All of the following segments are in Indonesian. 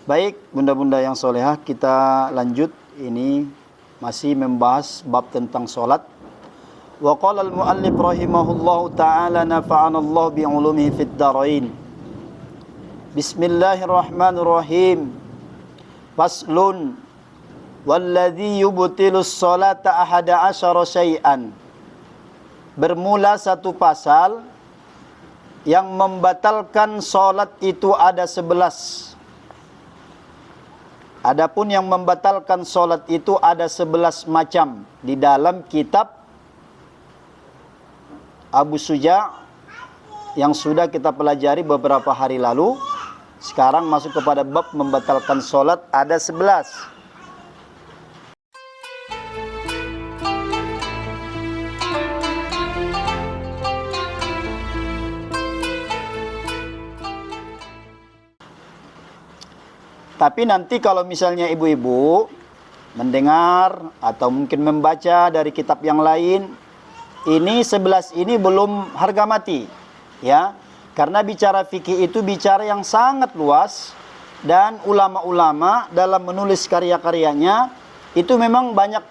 Baik, bunda-bunda yang solehah, kita lanjut. Ini masih membahas bab tentang solat. Wa qala al-muallif rahimahullahu ta'ala nafa'anallahu bi'ulumihi fid darain. Bismillahirrahmanirrahim. Faslun walladzi yubtilus salata ahada asyara syai'an. Bermula satu pasal yang membatalkan solat itu ada 11. Adapun yang membatalkan solat itu ada 11 macam di dalam kitab Abu Suja yang sudah kita pelajari beberapa hari lalu. Sekarang masuk kepada bab membatalkan solat ada 11. Tapi nanti kalau misalnya ibu-ibu mendengar atau mungkin membaca dari kitab yang lain, ini 11 ini belum harga mati, ya. Karena bicara fikih itu bicara yang sangat luas, dan ulama-ulama dalam menulis karya-karyanya itu memang banyak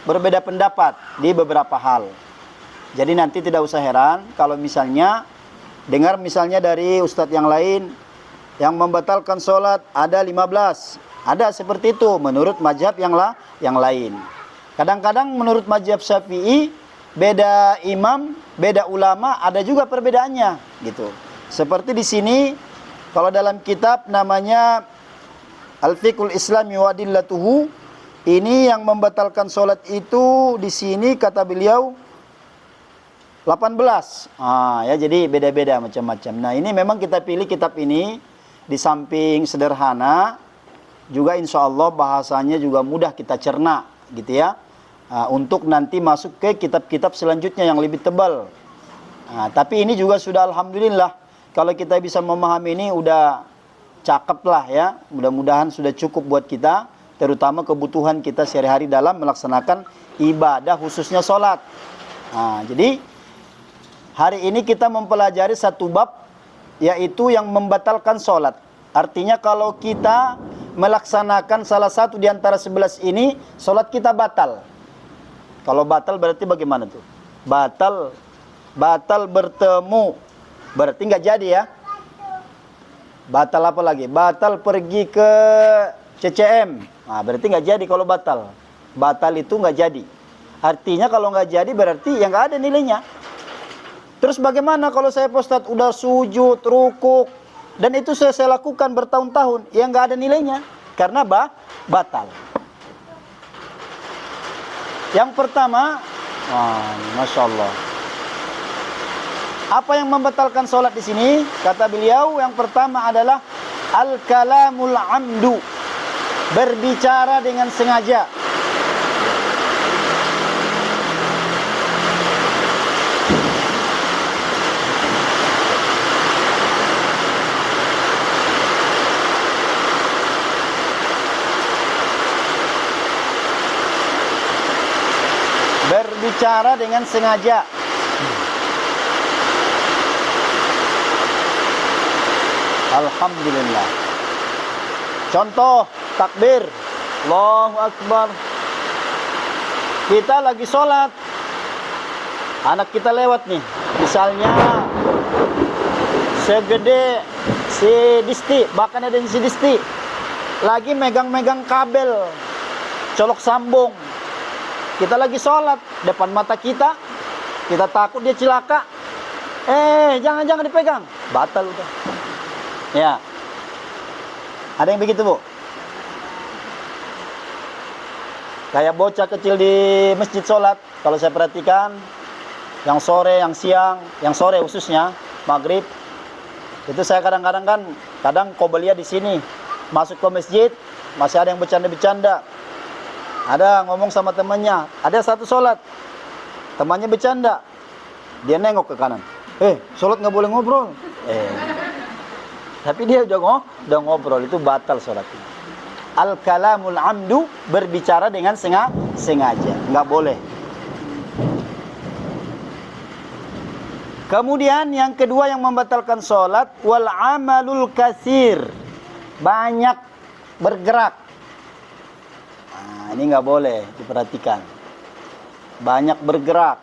berbeda pendapat di beberapa hal. Jadi nanti tidak usah heran kalau misalnya dengar misalnya dari ustadz yang lain yang membatalkan sholat ada 15. Ada seperti itu menurut mazhab yang lain. Kadang-kadang menurut mazhab Syafi'i beda imam, beda ulama, ada juga perbedaannya gitu. Seperti di sini kalau dalam kitab namanya Al-Fiqhul Islami wa Adillatuhu, ini yang membatalkan sholat itu di sini kata beliau 18. Ya jadi beda-beda macam-macam. Nah, ini memang kita pilih kitab ini di samping sederhana, juga insya Allah bahasanya juga mudah kita cerna gitu ya, untuk nanti masuk ke kitab-kitab selanjutnya yang lebih tebal. Tapi ini juga sudah alhamdulillah, kalau kita bisa memahami ini udah cakep lah ya, mudah-mudahan sudah cukup buat kita, terutama kebutuhan kita sehari-hari dalam melaksanakan ibadah khususnya sholat. Jadi hari ini kita mempelajari satu bab, yaitu yang membatalkan sholat. Artinya kalau kita melaksanakan salah satu di antara 11 ini, sholat kita batal. Kalau batal berarti bagaimana tuh? Batal bertemu, berarti nggak jadi ya. Batal apa lagi? Batal pergi ke CCM, berarti nggak jadi kalau batal. Batal itu nggak jadi. Artinya kalau nggak jadi berarti ya nggak ada nilainya. Terus bagaimana kalau saya Pak Ustadz udah sujud, rukuk, dan itu saya lakukan bertahun-tahun, ya nggak ada nilainya, karena batal. Yang pertama, Masya Allah. Apa yang membatalkan sholat di sini? Kata beliau, yang pertama adalah al-kalamul amdu, berbicara dengan sengaja. Berbicara dengan sengaja. Alhamdulillah. Contoh takbir, Allahu Akbar. Kita lagi sholat, anak kita lewat nih, misalnya segede si Disti, bahkan ada si Disti lagi megang-megang kabel colok sambung. Kita lagi sholat, depan mata kita takut dia cilaka. Jangan dipegang, batal udah. Ya, ada yang begitu bu? Kayak bocah kecil di masjid sholat, kalau saya perhatikan, yang sore, yang siang, yang sore khususnya maghrib, itu saya kadang-kadang kan, kadang qobliyah di sini, masuk ke masjid, masih ada yang bercanda-bercanda. Ada ngomong sama temannya, ada satu sholat, temannya bercanda, dia nengok ke kanan, sholat nggak boleh ngobrol. Tapi dia udah ngobrol, itu batal sholatnya. Al-kalamul amdu, berbicara dengan sengaja, nggak boleh. Kemudian yang kedua yang membatalkan sholat, wal amalul kasir, banyak bergerak. Nah, ini nggak boleh, diperhatikan. Banyak bergerak.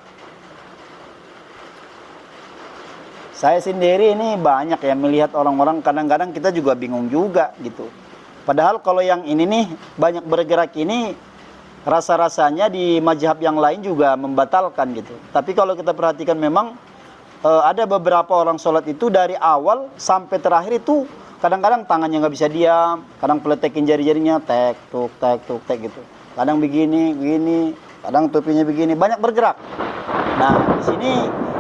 Saya sendiri ini banyak ya melihat orang-orang, kadang-kadang kita juga bingung juga gitu. Padahal kalau yang ini nih banyak bergerak ini rasa-rasanya di mazhab yang lain juga membatalkan gitu. Tapi kalau kita perhatikan memang ada beberapa orang sholat itu dari awal sampai terakhir itu kadang-kadang tangannya nggak bisa diam, kadang peletekin jari-jarinya, tek tuk gitu. Kadang begini, kadang topinya begini, banyak bergerak. Nah, di sini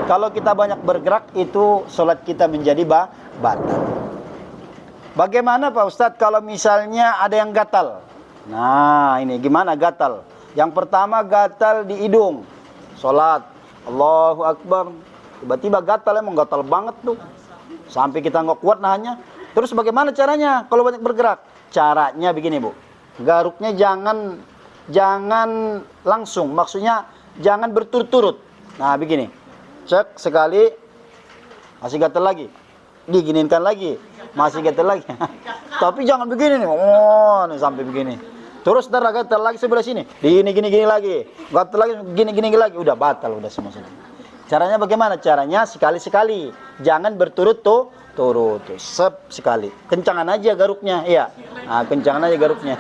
kalau kita banyak bergerak itu sholat kita menjadi batal. Bagaimana Pak Ustadz kalau misalnya ada yang gatal? Nah, ini gimana gatal? Yang pertama gatal di hidung. Sholat, Allahu Akbar. Tiba-tiba gatal, emang gatal banget tuh. Sampai kita nggak kuat nahannya. Terus bagaimana caranya kalau banyak bergerak? Caranya begini Bu. Garuknya jangan langsung. Maksudnya jangan berturut-turut. Nah begini. Cek sekali. Masih gatal lagi. Digininkan lagi. Masih gatal lagi. Tapi jangan begini nih. Oh, nih sampai begini. Terus ntar gatal lagi sebelah sini. Gini lagi. Gatal lagi gini lagi. Udah batal udah semua. Caranya bagaimana? Caranya sekali-sekali. Jangan berturut-turut. Sekali. Kencangan aja garuknya. Iya. Nah, kencangan aja garuknya.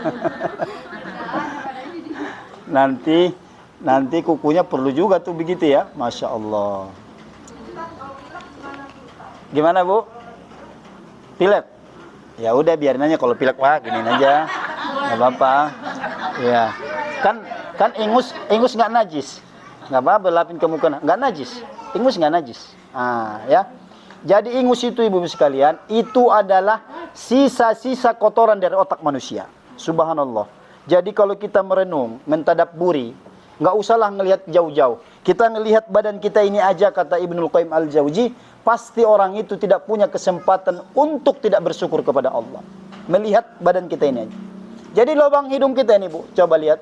Nanti kukunya perlu juga tuh begitu ya. Masya Allah. Gimana Bu? Pilek? Ya udah biarin aja kalau pilek wah giniin aja. Gak apa-apa. Ya. Kan ingus nggak najis. Nggak apa-apa, lapin ke muka, nggak najis. Ingus nggak najis. Ya. Jadi ingus itu ibu sekalian, itu adalah sisa-sisa kotoran dari otak manusia. Subhanallah. Jadi kalau kita merenung, mentadabburi, nggak usahlah ngelihat jauh-jauh. Kita ngelihat badan kita ini aja, kata Ibnul Qayyim Al-Jauzi, pasti orang itu tidak punya kesempatan untuk tidak bersyukur kepada Allah. Melihat badan kita ini aja. Jadi lubang hidung kita ini Bu, coba lihat.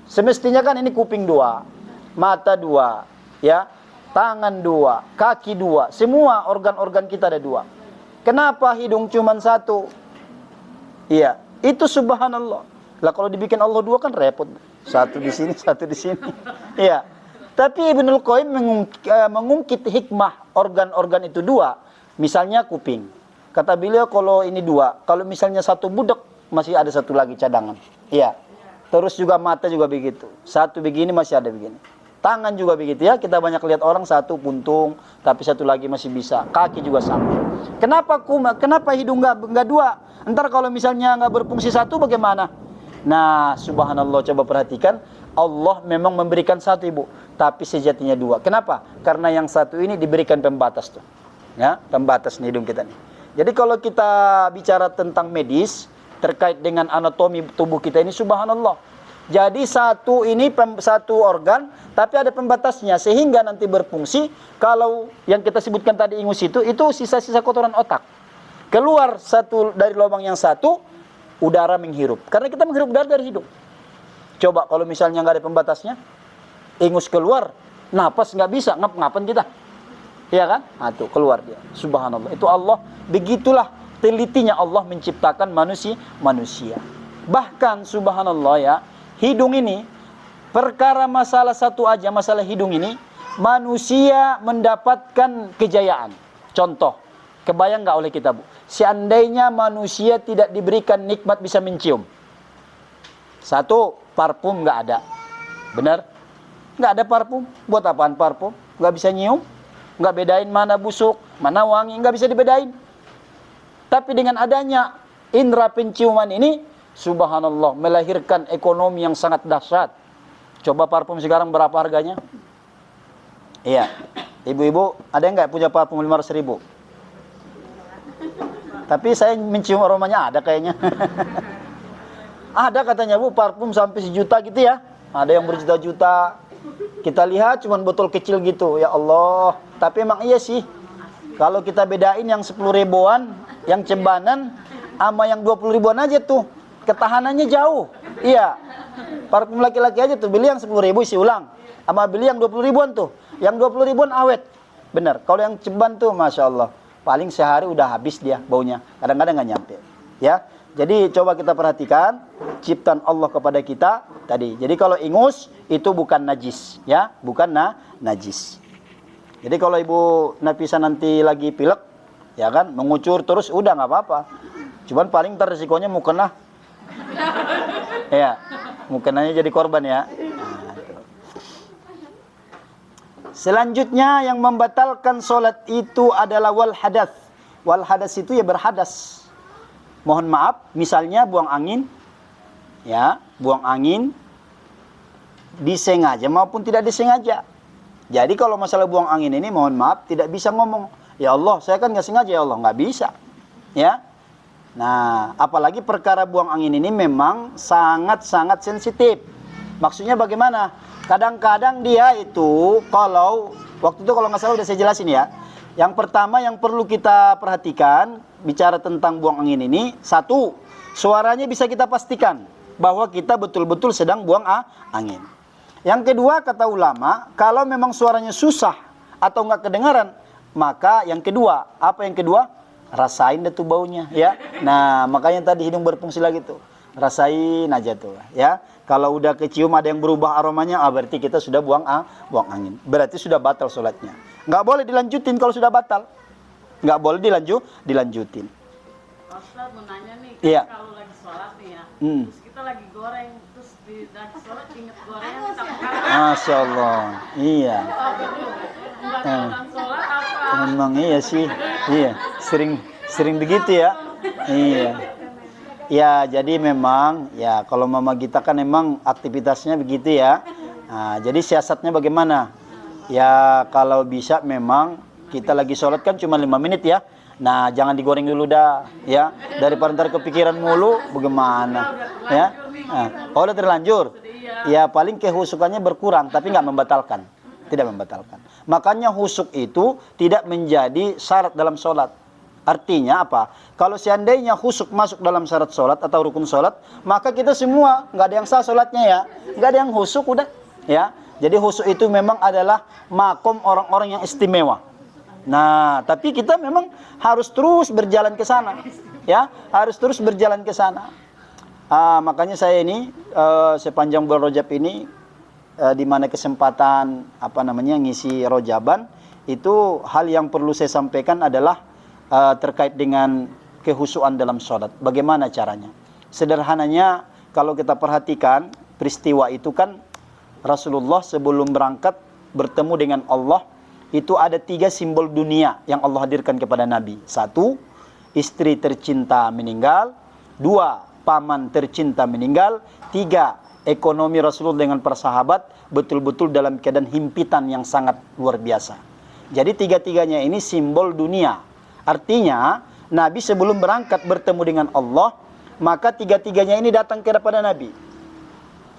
Semestinya kan ini kuping 2. Mata 2, ya, tangan 2, kaki 2, semua organ-organ kita ada 2. Kenapa hidung cuma 1? Iya, itu subhanallah. Lah kalau dibikin Allah 2 kan repot. 1 di sini, 1 di sini. Iya. Tapi Ibnul Qayyim mengungkit hikmah organ-organ itu 2. Misalnya kuping. Kata beliau kalau ini 2, kalau misalnya 1 budak masih ada 1 lagi cadangan. Iya. Terus juga mata juga begitu. 1 begini masih ada begini. Tangan juga begitu ya. Kita banyak lihat orang 1 puntung, tapi 1 lagi masih bisa. Kaki juga sama. Kenapa hidung nggak 2? Ntar kalau misalnya nggak berfungsi 1 bagaimana? Nah, subhanallah, coba perhatikan. Allah memang memberikan 1 ibu, tapi sejatinya 2. Kenapa? Karena yang 1 ini diberikan pembatas tuh. Ya, pembatas nih hidung kita nih. Jadi kalau kita bicara tentang medis terkait dengan anatomi tubuh kita ini, subhanallah. Jadi 1 organ, tapi ada pembatasnya sehingga nanti berfungsi. Kalau yang kita sebutkan tadi ingus itu sisa-sisa kotoran otak. Keluar 1 dari lubang yang 1, udara menghirup. Karena kita menghirup udara dari hidung. Coba kalau misalnya nggak ada pembatasnya, ingus keluar, napas nggak bisa, ngapain kita? Iya kan? Nah tuh keluar dia. Subhanallah. Itu Allah, begitulah telitinya Allah menciptakan manusia. Bahkan subhanallah ya, hidung ini, perkara masalah 1 aja, masalah hidung ini, manusia mendapatkan kejayaan. Contoh, kebayang nggak oleh kita Bu? Seandainya manusia tidak diberikan nikmat bisa mencium. 1, parfum nggak ada. Benar? Nggak ada parfum. Buat apaan parfum? Nggak bisa nyium. Nggak bedain mana busuk, mana wangi. Nggak bisa dibedain. Tapi dengan adanya indera penciuman ini, subhanallah, melahirkan ekonomi yang sangat dahsyat. Coba parfum sekarang berapa harganya? Iya. Ibu-ibu, ada yang nggak punya parfum 500.000? Tapi saya mencium aromanya ada kayaknya. Ada katanya Bu, parfum sampai 1 juta gitu ya. Ada yang berjuta-juta. Kita lihat cuman botol kecil gitu. Ya Allah. Tapi emang iya sih. Kalau kita bedain yang 10 ribuan, yang cebanan, sama yang 20 ribuan aja tuh, ketahanannya jauh. Iya. Parfum laki-laki aja tuh, beli yang 10 ribu isi ulang. Sama beli yang 20 ribuan tuh. Yang 20 ribuan awet. Bener. Kalau yang ceban tuh, Masya Allah, paling sehari udah habis dia baunya. Kadang-kadang nggak nyampe. Ya. Jadi coba kita perhatikan ciptaan Allah kepada kita tadi. Jadi kalau ingus itu bukan najis, ya, bukan najis. Jadi kalau Ibu Nafisa nanti lagi pilek, ya kan, mengucur terus, udah nggak apa-apa. Cuman paling ntar resikonya mau kena, ya, mau kenanya jadi korban ya. Selanjutnya yang membatalkan sholat itu adalah wal hadas. Wal hadas itu ya berhadas. Mohon maaf, misalnya buang angin, ya, buang angin disengaja maupun tidak disengaja. Jadi kalau masalah buang angin ini, mohon maaf, tidak bisa ngomong, ya Allah, saya kan nggak sengaja ya Allah, nggak bisa, ya. Nah, apalagi perkara buang angin ini memang sangat-sangat sensitif. Maksudnya bagaimana? Kadang-kadang dia itu, kalau waktu itu kalau nggak salah udah saya jelasin ya. Yang pertama yang perlu kita perhatikan, bicara tentang buang angin ini, satu, suaranya bisa kita pastikan bahwa kita betul-betul sedang buang angin. Yang kedua, kata ulama, kalau memang suaranya susah atau nggak kedengaran, maka yang kedua, apa yang kedua? Rasain deh tuh baunya, ya. Nah, makanya tadi hidung berfungsi lagi tuh. Rasain aja tuh, ya. Kalau udah kecium ada yang berubah aromanya, berarti kita sudah buang angin. Berarti sudah batal sholatnya. Nggak boleh dilanjutin kalau sudah batal. Nggak boleh dilanjutin. Ustaz mau nanya nih, kan Iya. kalau lagi sholat nih ya, terus kita lagi goreng, terus lagi sholat inget gorengan kita makan. Masya Allah, iya. Apa tuh? Membatalkan sholat apa? Memang iya sih, iya. Sering begitu ya. Iya. Ya, jadi memang ya kalau mama kita kan memang aktivitasnya begitu ya. Nah, jadi siasatnya bagaimana? Ya kalau bisa memang kita lagi sholat kan cuma 5 menit ya. Nah, jangan digoreng dulu dah ya. Daripada ntar kepikiran mulu bagaimana ya. Nah, kalau udah terlanjur, ya paling kehusukannya berkurang tapi nggak membatalkan. Tidak membatalkan. Makanya husuk itu tidak menjadi syarat dalam sholat. Artinya apa? Kalau seandainya husuk masuk dalam syarat sholat atau rukun sholat, maka kita semua nggak ada yang sah sholatnya ya, nggak ada yang husuk udah, ya. Jadi husuk itu memang adalah makom orang-orang yang istimewa. Nah, tapi kita memang harus terus berjalan ke sana, ya, harus terus berjalan ke sana. Makanya saya ini sepanjang bulan Rajab ini, di mana kesempatan ngisi Rajaban, itu hal yang perlu saya sampaikan adalah terkait dengan kehusuan dalam sholat. Bagaimana caranya? Sederhananya, kalau kita perhatikan peristiwa itu kan Rasulullah sebelum berangkat bertemu dengan Allah, itu ada 3 simbol dunia yang Allah hadirkan kepada Nabi. 1, istri tercinta meninggal. 2, paman tercinta meninggal. 3, ekonomi Rasulullah dengan persahabat betul-betul dalam keadaan himpitan yang sangat luar biasa. Jadi 3-tiganya ini simbol dunia. Artinya, Nabi sebelum berangkat bertemu dengan Allah, maka 3-tiganya ini datang kepada Nabi.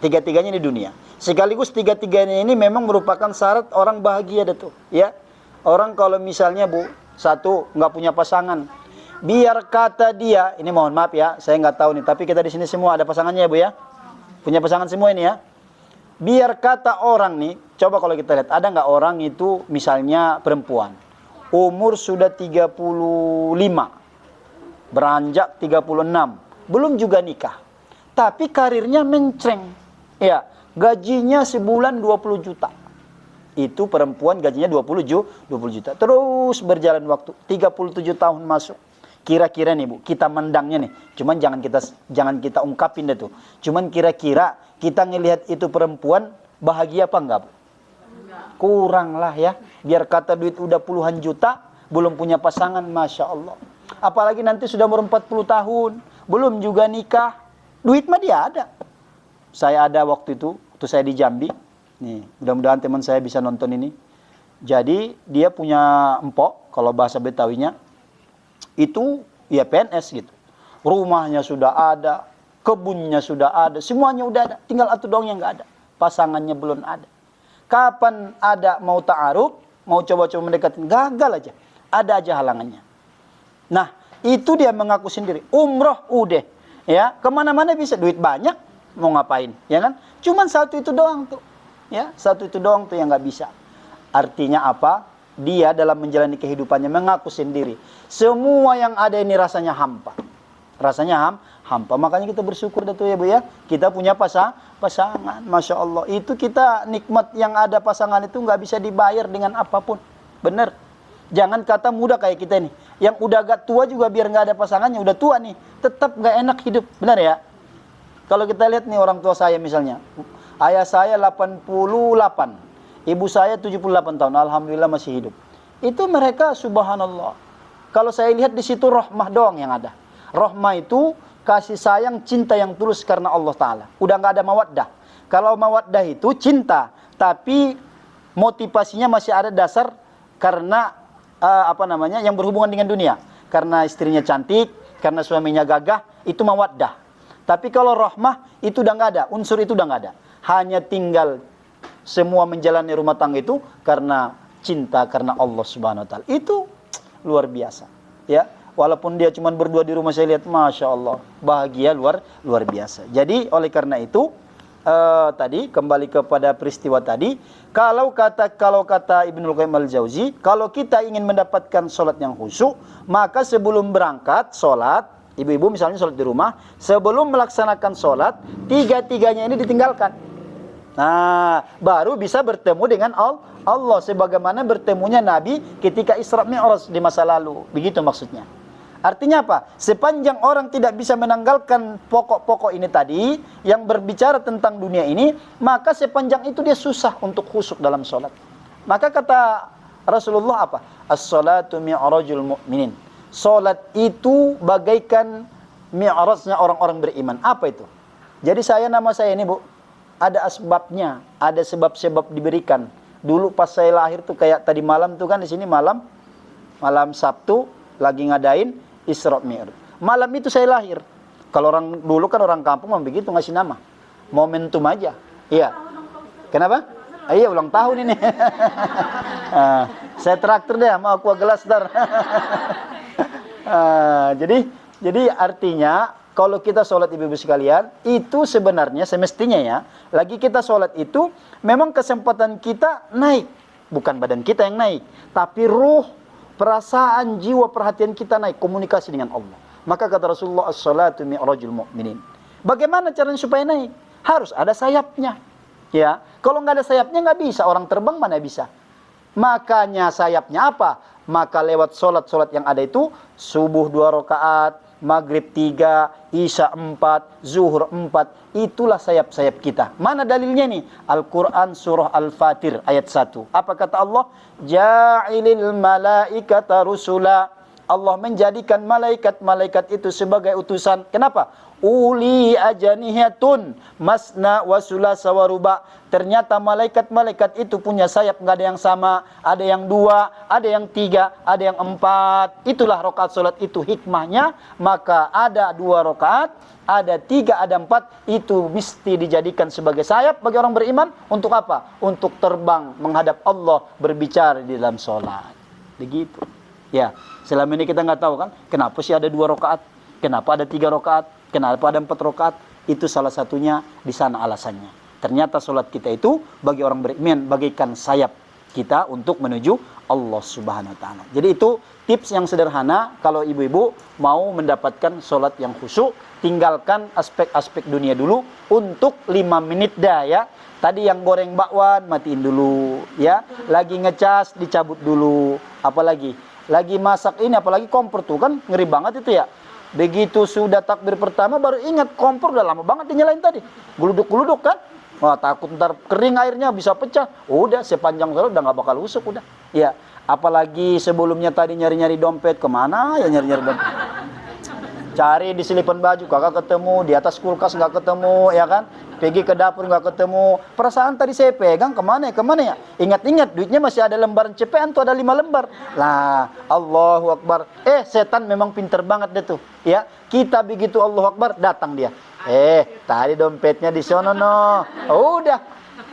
3-tiganya di dunia. Sekaligus 3-tiganya ini memang merupakan syarat orang bahagia itu, ya. Orang kalau misalnya 1 nggak punya pasangan, biar kata dia, ini mohon maaf ya, saya nggak tahu nih, tapi kita di sini semua ada pasangannya ya Bu ya, punya pasangan semua ini ya. Biar kata orang nih, coba kalau kita lihat, ada nggak orang itu misalnya perempuan, umur sudah 35, beranjak 36, belum juga nikah, tapi karirnya mencreng, ya, gajinya sebulan 20 juta. Itu perempuan gajinya 20 juta. Terus berjalan waktu, 37 tahun masuk. Kira-kira nih Bu, kita mendangnya nih. Cuman jangan kita ungkapin deh tuh. Cuman kira-kira kita ngelihat itu perempuan bahagia apa enggak Bu? Kurang lah ya. Biar kata duit udah puluhan juta, belum punya pasangan, Masya Allah. Apalagi nanti sudah umur 40 tahun, belum juga nikah. Duit mah dia ada. Saya ada waktu itu saya di Jambi. Nih, mudah-mudahan teman saya bisa nonton ini. Jadi dia punya empok, kalau bahasa Betawinya, itu ya PNS gitu. Rumahnya sudah ada, kebunnya sudah ada, semuanya udah ada. Tinggal atuh doang yang nggak ada. Pasangannya belum ada. Kapan ada mau ta'aruf, mau coba-coba mendekatin, gagal aja. Ada aja halangannya. Nah, itu dia mengaku sendiri. Umroh udah, ya, kemana-mana bisa, duit banyak, mau ngapain, ya kan? Cuman satu itu doang tuh. Ya, satu itu doang tuh yang nggak bisa. Artinya apa? Dia dalam menjalani kehidupannya mengaku sendiri, semua yang ada ini rasanya hampa. rasanya hampa. Makanya kita bersyukur dah tuh ya Bu ya. Kita punya pasangan, Masya Allah. Itu kita nikmat yang ada pasangan itu nggak bisa dibayar dengan apapun. Bener. Jangan kata muda kayak kita nih. Yang udah agak tua juga biar nggak ada pasangannya, udah tua nih, tetap nggak enak hidup. Benar ya? Kalau kita lihat nih orang tua saya misalnya. Ayah saya 88, ibu saya 78 tahun, alhamdulillah masih hidup. Itu mereka subhanallah. Kalau saya lihat di situ rahmah doang yang ada. Rahmah itu kasih sayang, cinta yang tulus karena Allah Ta'ala. Udah nggak ada mawaddah. Kalau mawaddah itu cinta, tapi motivasinya masih ada dasar karena yang berhubungan dengan dunia. Karena istrinya cantik, karena suaminya gagah, itu mawaddah. Tapi kalau rahmah itu udah nggak ada, unsur itu udah nggak ada. Hanya tinggal semua menjalani rumah tangga itu karena cinta, karena Allah Subhanahu Wa Taala. Itu luar biasa, ya. Walaupun dia cuma berdua di rumah, saya lihat, masya Allah, bahagia luar biasa. Jadi oleh karena itu tadi kembali kepada peristiwa tadi, kalau kata Ibnul Qayyim Al-Jauzi, kalau kita ingin mendapatkan sholat yang khusyuk, maka sebelum berangkat sholat, ibu-ibu misalnya sholat di rumah, sebelum melaksanakan sholat, tiga-tiganya ini ditinggalkan. Nah, baru bisa bertemu dengan Allah sebagaimana bertemunya Nabi ketika Isra Mi'raj di masa lalu. Begitu maksudnya. Artinya apa? Sepanjang orang tidak bisa menanggalkan pokok-pokok ini tadi yang berbicara tentang dunia ini, maka sepanjang itu dia susah untuk khusyuk dalam sholat. Maka kata Rasulullah apa? As-salatu mi'rajul mu'minin. Sholat itu bagaikan mi'rajnya orang-orang beriman. Apa itu? Jadi nama saya ini Bu, ada asbabnya, ada sebab-sebab diberikan. Dulu pas saya lahir tuh kayak tadi malam tuh kan di sini malam Sabtu lagi ngadain Isra Mi'raj. Malam itu saya lahir. Kalau orang dulu kan orang kampung memang begitu ngasih nama. Momentum aja. Iya. Kenapa? Iya ulang tahun ini. Saya traktir deh sama aqua gelas ntar. Jadi artinya kalau kita sholat ibu-ibu sekalian, itu sebenarnya semestinya ya, lagi kita sholat itu memang kesempatan kita naik. Bukan badan kita yang naik, tapi ruh, perasaan, jiwa, perhatian kita naik, komunikasi dengan Allah. Maka kata Rasulullah, as-salatu mi'rajul mu'minin. Bagaimana caranya supaya naik? Harus ada sayapnya. Ya, kalau nggak ada sayapnya nggak bisa, orang terbang mana bisa. Makanya sayapnya apa? Maka lewat sholat-sholat yang ada itu, subuh 2 rakaat, maghrib 3, isya 4, zuhur 4. Itulah sayap-sayap kita. Mana dalilnya nih? Al-Quran surah Al-Fatir ayat 1. Apa kata Allah? Ja'ilil malaikata rusula. Allah menjadikan malaikat-malaikat itu sebagai utusan. Kenapa? Uli ajanihatun masna wa sulasa wa ruba. Ternyata malaikat-malaikat itu punya sayap, nggak ada yang sama. Ada yang 2, ada yang 3, ada yang 4. Itulah rakaat salat itu hikmahnya. Maka ada 2 rakaat, ada 3, ada 4. Itu mesti dijadikan sebagai sayap bagi orang beriman. Untuk apa? Untuk terbang menghadap Allah, berbicara di dalam salat. Begitu. Ya, selama ini kita nggak tahu kan, kenapa sih ada 2 rakaat, kenapa ada 3 rakaat, kenapa ada 4 rakaat? Itu salah satunya di sana alasannya. Ternyata sholat kita itu bagi orang beriman bagaikan sayap kita untuk menuju Allah Subhanahu Wa Taala. Jadi itu tips yang sederhana kalau ibu-ibu mau mendapatkan sholat yang khusyuk, tinggalkan aspek-aspek dunia dulu untuk 5 menit dah ya. Tadi yang goreng bakwan matiin dulu ya, lagi ngecas dicabut dulu, apalagi lagi masak ini, apalagi kompor tuh kan ngeri banget itu ya. Begitu sudah takbir pertama baru ingat kompor udah lama banget dinyalain tadi. Geluduk-geluduk kan. Wah, takut ntar kering airnya bisa pecah. Udah sepanjang sholat udah nggak bakal usuk udah. Ya, apalagi sebelumnya tadi nyari-nyari dompet, kemana ya nyari-nyari dompet. Cari di selipan baju kagak ketemu, di atas kulkas nggak ketemu, ya kan? Pergi ke dapur nggak ketemu. Perasaan tadi saya pegang kemana ya? Ingat-ingat duitnya masih ada lembaran cepean tuh, ada 5 lembar. Lah, Allahu Akbar. Setan memang pinter banget deh tuh. Ya, kita begitu Allahu Akbar datang dia. Tadi dompetnya di sono no. Udah.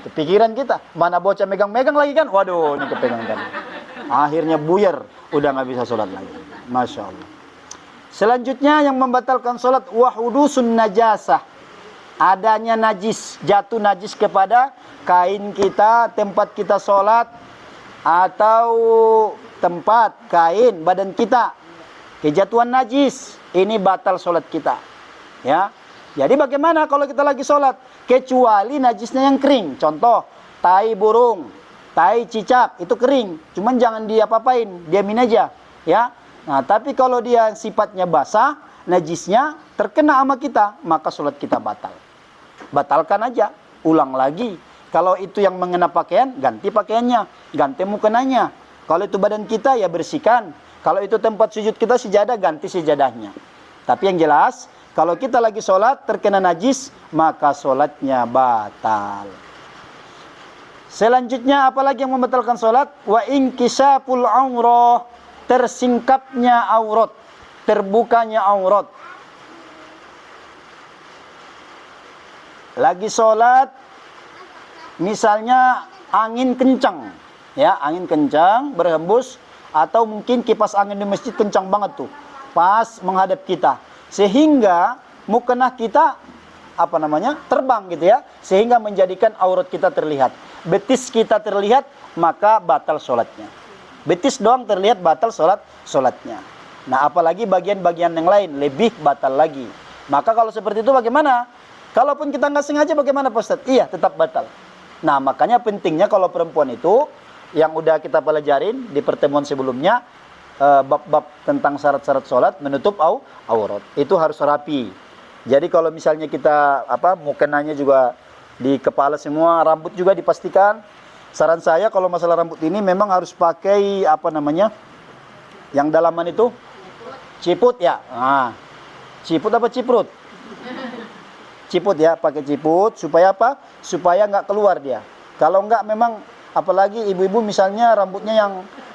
Kepikiran kita, mana bocah megang-megang lagi kan? Waduh, ini kepegang tadi. Akhirnya buyar, udah nggak bisa sholat lagi. Masya Allah. Selanjutnya yang membatalkan sholat wahudusun najasah. Adanya najis, jatuh najis kepada kain kita, tempat kita sholat, atau tempat, kain, badan kita. Kejatuhan najis. ini batal sholat kita. Ya, jadi bagaimana kalau kita lagi sholat? Kecuali najisnya yang kering. Contoh, tai burung, tai cicak, itu kering. Cuman jangan diapa-apain, diamin aja. Ya, nah tapi kalau dia sifatnya basah, najisnya terkena sama kita, maka sholat kita batal. Batalkan aja, ulang lagi. Kalau itu yang mengena pakaian, ganti pakaiannya, ganti mukenanya. Kalau itu badan kita, ya bersihkan. Kalau itu tempat sujud kita, sejadah, ganti sejadahnya. Tapi yang jelas, kalau kita lagi sholat terkena najis, maka sholatnya batal. Selanjutnya, apalagi yang membatalkan sholat? Wa inkisaful aurah, tersingkapnya aurat, terbukanya aurat. Lagi sholat, misalnya angin kencang, ya angin kencang berhembus, atau mungkin kipas angin di masjid kencang banget tuh, pas menghadap kita, sehingga mukena kita terbang gitu ya, sehingga menjadikan aurat kita terlihat, betis kita terlihat, maka batal sholatnya. Betis doang terlihat, batal sholatnya. Nah apalagi bagian-bagian yang lain lebih batal lagi. Maka kalau seperti itu bagaimana? Kalaupun kita nggak sengaja bagaimana Pak Ustadz? Iya, tetap batal. Nah, makanya pentingnya kalau perempuan itu, yang udah kita pelajarin di pertemuan sebelumnya, bab-bab tentang syarat-syarat sholat, menutup aurat. Itu harus rapi. Jadi kalau misalnya kita, mukenanya juga di kepala semua, rambut juga dipastikan. Saran saya kalau masalah rambut ini memang harus pakai, yang dalaman itu? Ciput ya. Nah, ciput apa ciprut? Ciput ya, pakai ciput supaya apa? Supaya nggak keluar dia. Kalau nggak memang, apalagi ibu-ibu misalnya rambutnya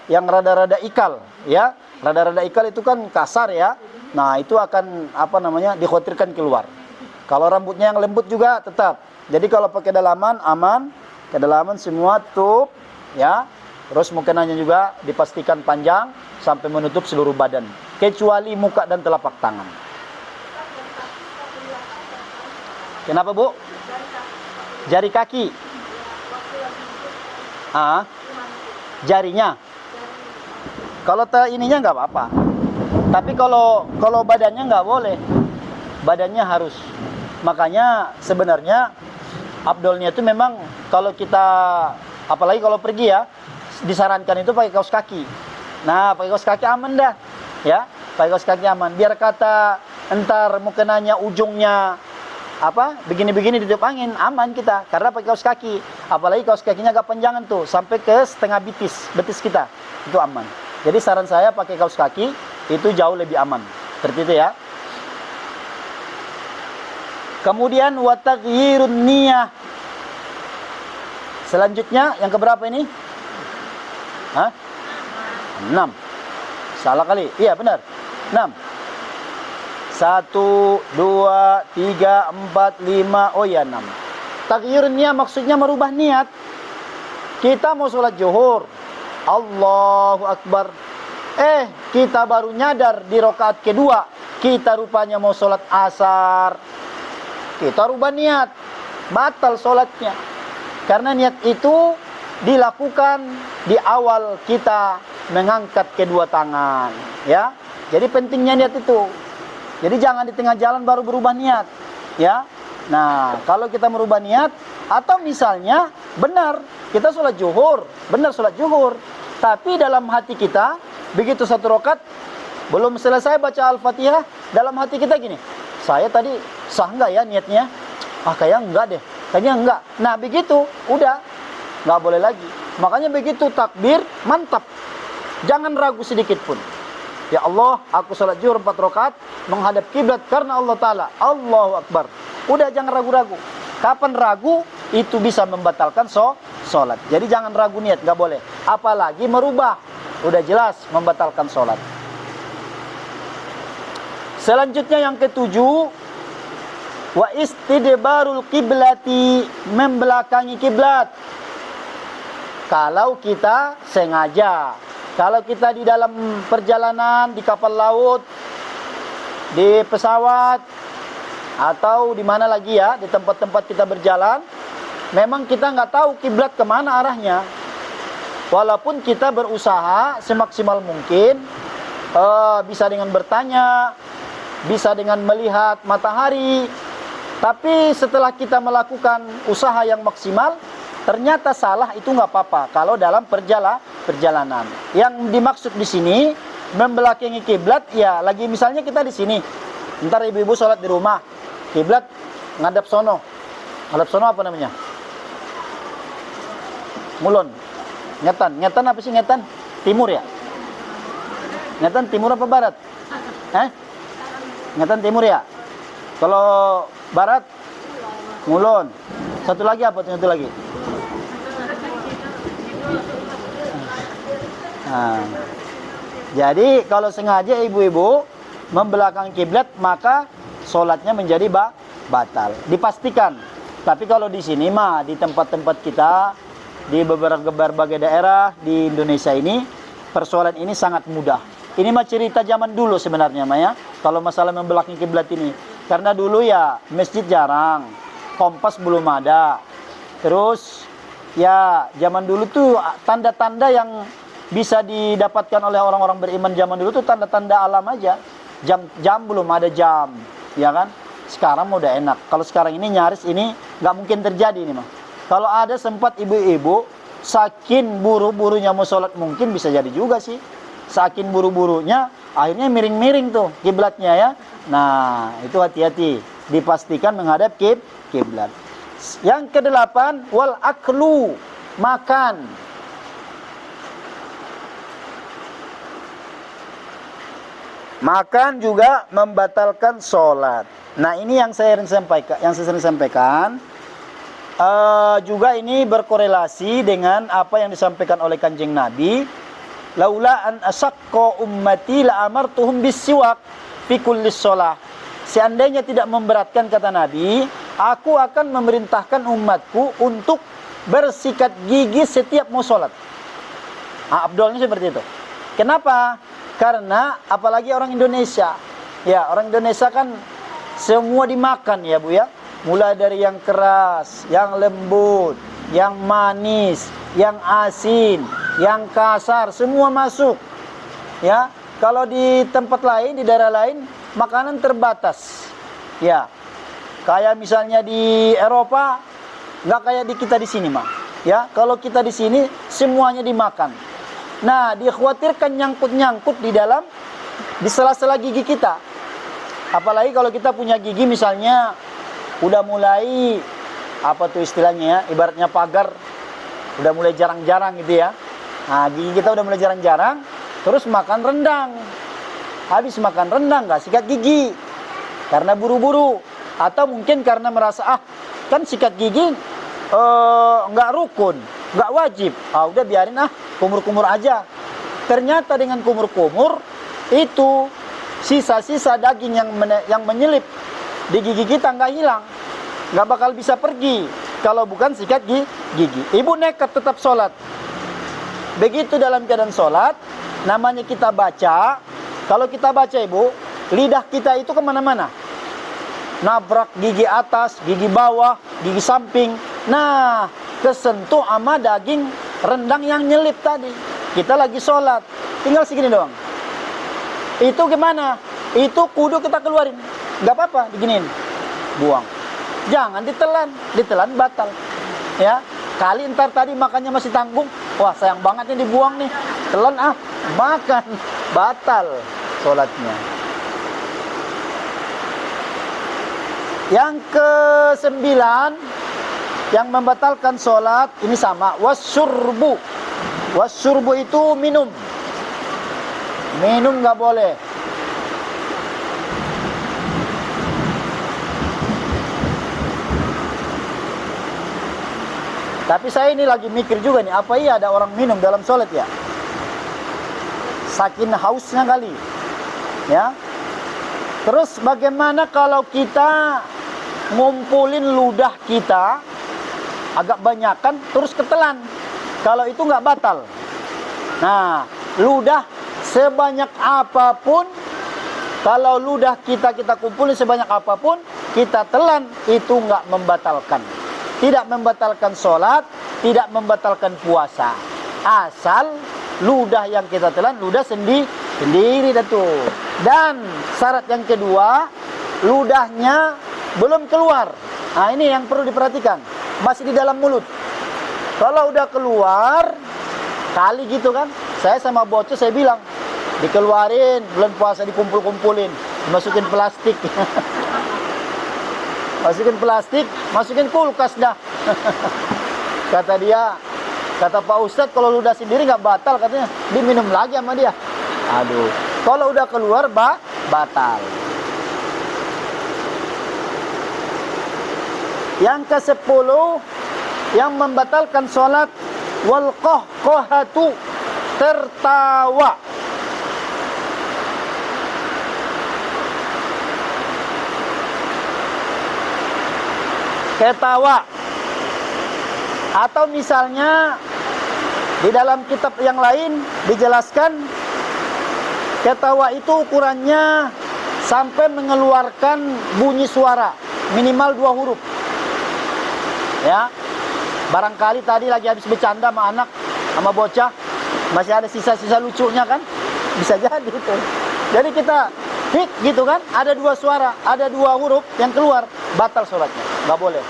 yang rada-rada ikal, ya, rada-rada ikal itu kan kasar ya. Nah itu akan dikhawatirkan keluar. Kalau rambutnya yang lembut juga tetap. Jadi kalau pakai dalaman aman, kedalaman semua tutup, ya. Terus mukenanya juga dipastikan panjang sampai menutup seluruh badan, kecuali muka dan telapak tangan. Kenapa Bu? Jari kaki. Jarinya. Kalau ininya nggak apa-apa. Tapi kalau badannya nggak boleh. Badannya harus. Makanya sebenarnya abdolnya itu memang kalau kita, apalagi kalau pergi ya, disarankan itu pakai kaos kaki. Nah, pakai kaos kaki aman dah. Ya, pakai kaos kaki aman. Biar kata entar mukenanya ujungnya begini-begini ditiup angin, aman kita karena pakai kaos kaki. Apalagi kaos kakinya agak panjangan tuh sampai ke setengah betis kita, itu aman. Jadi saran saya pakai kaos kaki itu jauh lebih aman. Seperti itu ya. Kemudian wa taghyirun niyah. Selanjutnya yang keberapa ini? 6. Salah kali. Iya benar. 6. 1, 2, 3, 4, 5. Oh ya 6. Taghyir niat maksudnya merubah niat. Kita mau sholat zuhur, Allahu Akbar. Kita baru nyadar di rakaat kedua, kita rupanya mau sholat asar. Kita rubah niat, batal sholatnya. Karena niat itu dilakukan di awal kita mengangkat kedua tangan, ya. Jadi pentingnya niat itu. Jadi jangan di tengah jalan baru berubah niat, ya. Nah, kalau kita merubah niat, atau misalnya benar kita sholat zuhur, benar sholat zuhur, tapi dalam hati kita begitu satu rakaat belum selesai baca Al-Fatihah, dalam hati kita gini, saya tadi sah nggak ya niatnya? Kayaknya enggak deh, kayaknya enggak. Nah begitu, udah nggak boleh lagi. Makanya begitu takbir, mantap, jangan ragu sedikit pun. Ya Allah, aku sholat zuhur 4 rakaat menghadap kiblat karena Allah Ta'ala. Allahu Akbar. Udah jangan ragu-ragu. Kapan ragu, itu bisa membatalkan sholat. Jadi jangan ragu niat, nggak boleh. Apalagi merubah. Udah jelas membatalkan sholat. Selanjutnya yang ketujuh, wa istidbarul kiblati, membelakangi kiblat. Kalau kita sengaja. Kalau kita di dalam perjalanan, di kapal laut, di pesawat, atau di mana lagi ya, di tempat-tempat kita berjalan, memang kita nggak tahu kiblat kemana arahnya. Walaupun kita berusaha semaksimal mungkin, bisa dengan bertanya, bisa dengan melihat matahari. Tapi setelah kita melakukan usaha yang maksimal, ternyata salah, itu nggak apa-apa kalau dalam perjalanan. Yang dimaksud di sini membelakangi kiblat, ya lagi misalnya kita di sini, ntar ibu-ibu sholat di rumah, kiblat ngadap sono. Ngadap sono apa namanya? Mulon. Ngetan apa sih ngetan? Timur ya? Ngetan timur apa barat? Ngetan timur ya? Kalau barat, mulon. Satu lagi apa tuh? Satu lagi. Nah, jadi kalau sengaja ibu-ibu membelakangi kiblat, maka sholatnya menjadi batal. Dipastikan. Tapi kalau di sini mah, di tempat-tempat kita, di berbagai daerah di Indonesia ini, persoalan ini sangat mudah. Ini mah cerita zaman dulu sebenarnya, Maya. Kalau masalah membelakangi kiblat ini, karena dulu ya masjid jarang, kompas belum ada. Terus ya zaman dulu tuh tanda-tanda yang bisa didapatkan oleh orang-orang beriman zaman dulu tuh tanda-tanda alam aja. Jam belum ada jam, ya kan? Sekarang udah enak. Kalau sekarang ini nyaris ini nggak mungkin terjadi ini mah. Kalau ada sempat ibu-ibu saking buru-burunya mau sholat, mungkin bisa jadi juga sih. Saking buru-burunya akhirnya miring-miring tuh kiblatnya ya. Nah, itu hati-hati. Dipastikan menghadap kiblat. Yang kedelapan, wal aklu, makan. Makan juga membatalkan sholat. Nah, ini yang saya sering sampaikan. Juga ini berkorelasi dengan apa yang disampaikan oleh Kanjeng Nabi. Laula an asaqqa ummati la amartuhum bisiwak fi kulli shalah. Seandainya tidak memberatkan, kata Nabi, aku akan memerintahkan umatku untuk bersikat gigi setiap mau sholat. Abdolnya seperti itu. Kenapa? Karena apalagi orang Indonesia. Ya, orang Indonesia kan semua dimakan ya Bu ya. Mulai dari yang keras, yang lembut, yang manis, yang asin, yang kasar, semua masuk. Ya, kalau di tempat lain, di daerah lain, makanan terbatas. Ya, kayak misalnya di Eropa, nggak kayak di kita di sini mah. Ya, kalau kita di sini semuanya dimakan. Nah, dikhawatirkan nyangkut-nyangkut di sela-sela gigi kita. Apalagi kalau kita punya gigi misalnya udah mulai apa tuh istilahnya ya, ibaratnya pagar udah mulai jarang-jarang gitu ya. Nah, gigi kita udah mulai jarang-jarang, terus makan rendang. Habis makan rendang nggak sikat gigi karena buru-buru, atau mungkin karena merasa kan sikat gigi nggak rukun, nggak wajib. Udah biarin kumur-kumur aja. Ternyata dengan kumur-kumur itu sisa-sisa daging yang menyelip di gigi kita nggak hilang, nggak bakal bisa pergi kalau bukan sikat gigi. Ibu nekat tetap sholat. Begitu dalam keadaan sholat, namanya kita baca. Kalau kita baca ibu, lidah kita itu kemana-mana, nabrak gigi atas, gigi bawah, gigi samping. Nah, kesentuh sama daging rendang yang nyelip tadi. Kita lagi sholat, tinggal segini doang. Itu gimana? Itu kudu kita keluarin. Nggak apa-apa, diginiin, buang. Jangan ditelan batal. Ya, kali ntar tadi makannya masih tanggung, wah sayang banget nih dibuang nih, telan makan, batal sholatnya. Yang ke-9 yang membatalkan sholat ini sama, wasyurbu. Wasyurbu itu minum nggak boleh. Tapi saya ini lagi mikir juga nih, apa iya ada orang minum dalam sholat ya? Saking hausnya kali. Ya. Terus bagaimana kalau kita ngumpulin ludah kita agak banyakan terus ketelan? Kalau itu nggak batal. Nah, ludah sebanyak apapun, kalau ludah kita kumpulin sebanyak apapun, kita telan, itu nggak membatalkan. Tidak membatalkan sholat, tidak membatalkan puasa. Asal ludah yang kita telan, ludah sendiri dah tuh. Dan syarat yang kedua, ludahnya belum keluar. Nah, ini yang perlu diperhatikan. Masih di dalam mulut. Kalau udah keluar, kali gitu kan. Saya sama bocah saya bilang, dikeluarin, bulan puasa dikumpul-kumpulin, dimasukin plastik. Masukin plastik, masukin kulkas dah. Kata dia, kata Pak Ustadz, kalau ludah sendiri nggak batal katanya, diminum lagi sama dia. Aduh, kalau udah keluar batal. Yang ke-10 yang membatalkan sholat, wal qahqahatu, tertawa. Ketawa. Atau misalnya di dalam kitab yang lain dijelaskan, ketawa itu ukurannya sampai mengeluarkan bunyi suara minimal 2 huruf. Ya, barangkali tadi lagi habis bercanda sama anak, sama bocah, masih ada sisa-sisa lucunya kan, bisa jadi itu. Jadi kita hik gitu kan, ada 2 suara, ada 2 huruf yang keluar, batal sholatnya, nggak boleh.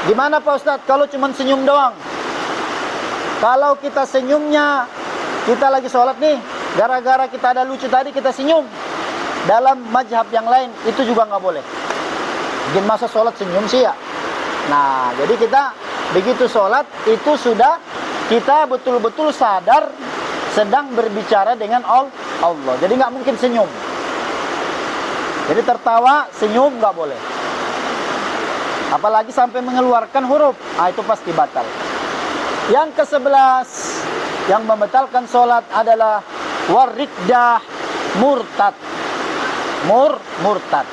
Gimana Pak Ustadz kalau cuma senyum doang? Kalau kita senyumnya, kita lagi sholat nih, gara-gara kita ada lucu tadi kita senyum, dalam mazhab yang lain itu juga nggak boleh. Bikin masa sholat senyum sih ya. Nah, jadi kita begitu sholat itu sudah kita betul-betul sadar sedang berbicara dengan Allah. Jadi nggak mungkin senyum. Jadi tertawa, senyum nggak boleh. Apalagi sampai mengeluarkan huruf, itu pasti batal. Yang ke-11 yang membatalkan sholat adalah wariddah, murtad. Murtad.